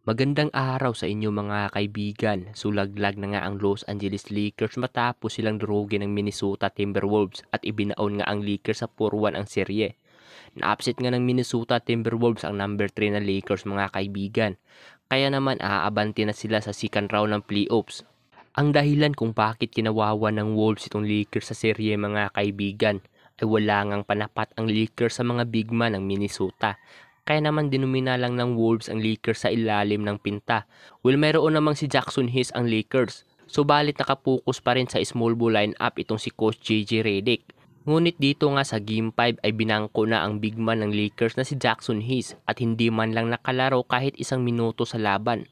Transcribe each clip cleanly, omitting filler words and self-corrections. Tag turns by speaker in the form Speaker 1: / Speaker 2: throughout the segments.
Speaker 1: Magandang araw sa inyo mga kaibigan. Sulaglag na nga ang Los Angeles Lakers matapos silang durugin ng Minnesota Timberwolves at ibinaon nga ang Lakers sa 4-1 ang serye. Na-upset nga ng Minnesota Timberwolves ang number 3 na Lakers mga kaibigan. Kaya naman aabante na sila sa second round ng playoffs. Ang dahilan kung bakit kinawawa ng Wolves itong Lakers sa serye mga kaibigan ay wala ngang panapat ang Lakers sa mga big man ng Minnesota. Kaya naman dinumina lang ng Wolves ang Lakers sa ilalim ng pinta. Well, mayroon namang si Jackson Hayes ang Lakers. Subalit nakapokus pa rin sa small ball lineup itong si Coach JJ Redick. Ngunit dito nga sa Game 5 ay binangko na ang big man ng Lakers na si Jackson Hayes at hindi man lang nakalaro kahit isang minuto sa laban.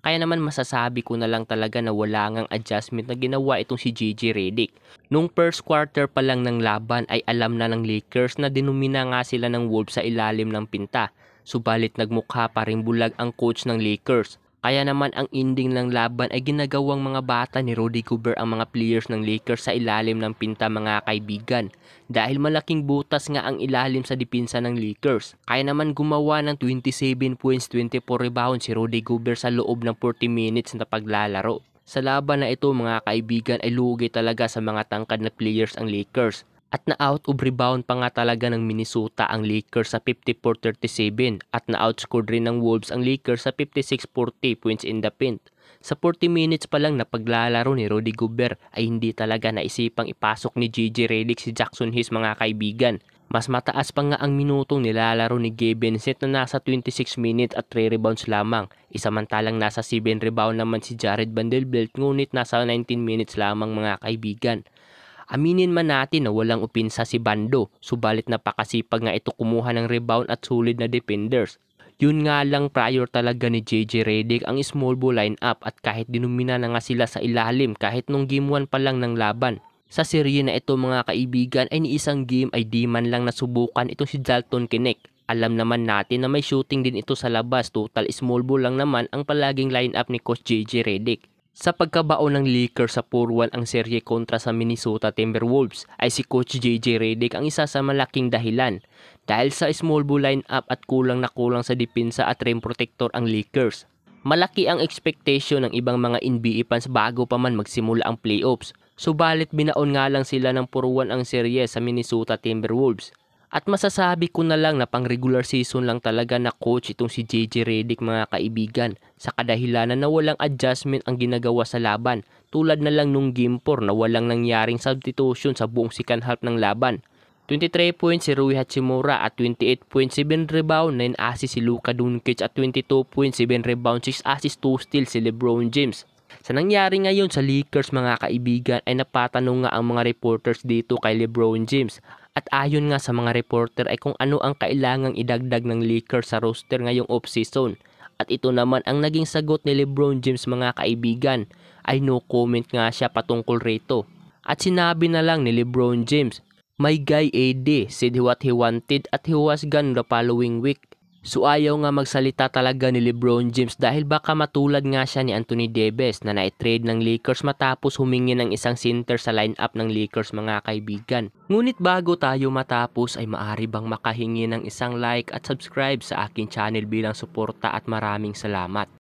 Speaker 1: Kaya naman masasabi ko na lang talaga na wala ngang adjustment na ginawa itong si JJ Redick. Nung first quarter pa lang ng laban ay alam na ng Lakers na dinumina nga sila ng Wolves sa ilalim ng pinta. Subalit nagmukha pa ring bulag ang coach ng Lakers. Kaya naman ang ending ng laban ay ginagawang mga bata ni Rudy Gobert ang mga players ng Lakers sa ilalim ng pinta mga kaibigan. Dahil malaking butas nga ang ilalim sa depensa ng Lakers. Kaya naman gumawa ng 27 points, 24 rebounds si Rudy Gobert sa loob ng 40 minutes na paglalaro. Sa laban na ito mga kaibigan ay lugi talaga sa mga tangkad na players ang Lakers. At na-out of rebound pa nga talaga ng Minnesota ang Lakers sa 54-37 at na-outscored rin ng Wolves ang Lakers sa 56-40 points in the paint. Sa 40 minutes pa lang na paglalaro ni Rudy Gobert ay hindi talaga naisipang ipasok ni JJ Redick si Jackson Hayes mga kaibigan. Mas mataas pa nga ang minutong nilalaro ni Gabe Vincent na nasa 26 minutes at 3 rebounds lamang. Isamantalang nasa 7 rebound naman si Jared Vanderbilt ngunit nasa 19 minutes lamang mga kaibigan. Aminin man natin na walang upinsa si Bando, subalit napakasipag nga ito kumuha ng rebound at solid na defenders. Yun nga lang prior talaga ni JJ Redick ang small ball lineup at kahit dinumina na nga sila sa ilalim kahit nung game 1 pa lang ng laban. Sa serye na ito mga kaibigan ay ni isang game ay di man lang nasubukan itong si Dalton Knecht. Alam naman natin na may shooting din ito sa labas, total small ball lang naman ang palaging lineup ni Coach JJ Redick. Sa pagkabaon ng Lakers sa 4-1 ang serye kontra sa Minnesota Timberwolves ay si Coach JJ Redick ang isa sa malaking dahilan. Dahil sa small ball lineup at kulang na kulang sa depensa at rim protector ang Lakers. Malaki ang expectation ng ibang mga NBA fans bago pa man magsimula ang playoffs. Subalit binaon nga lang sila ng 4-1 ang serye sa Minnesota Timberwolves. At masasabi ko na lang na pang regular season lang talaga na coach itong si JJ Redick mga kaibigan. Sa kadahilanan na walang adjustment ang ginagawa sa laban. Tulad na lang nung game 4 na walang nangyaring substitution sa buong second half ng laban. 23 points si Rui Hachimura at 28.7 rebound, 9 assists si Luka Doncic at 22.7 rebound, 6 assists, 2 steals si LeBron James. Sa nangyari ngayon sa Lakers mga kaibigan ay napatanong nga ang mga reporters dito kay LeBron James. At ayon nga sa mga reporter ay kung ano ang kailangang idagdag ng Lakers sa roster ngayong off-season. At ito naman ang naging sagot ni LeBron James mga kaibigan ay no comment nga siya patungkol rito. At sinabi na lang ni LeBron James, "My guy AD said what he wanted at he was gone the following week." So ayaw nga magsalita talaga ni LeBron James dahil baka matulad nga siya ni Anthony Davis na na-trade ng Lakers matapos humingi ng isang center sa lineup ng Lakers mga kaibigan. Ngunit bago tayo matapos ay maaari bang makahingi ng isang like at subscribe sa aking channel bilang suporta at maraming salamat.